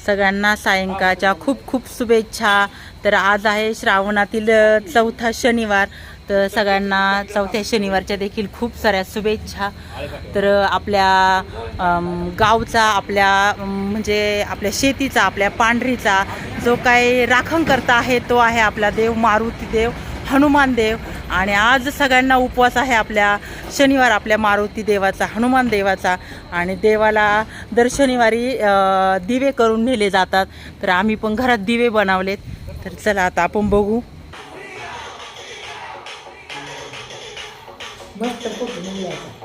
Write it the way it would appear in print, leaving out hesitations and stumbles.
सगळ्यांना सायंकाळच्या खूप खूप शुभेच्छा। तर आज आहे श्रावणातील चौथा शनिवार, तर सगळ्यांना चौथ्या शनिवारच्या देखील खूप साऱ्या शुभेच्छा। तर आपल्या गावचा, आपल्या म्हणजे आपल्या शेतीचा, आपल्या पांढरीचा जो काही राखणकर्ता आहे तो आहे आपला देव मारुती देव, हनुमान देव। आणि आज सगळ्यांना उपवास आहे आपल्या शनिवार, आपल्या मारुती देवाचा, हनुमान देवाचा। आणि देवाला दर शनिवारी दिवे करून नेले जातात। तर आम्ही पण घरात दिवे बनवलेत। तर चला आता आपण बघू। मस्त फोटो निघाला.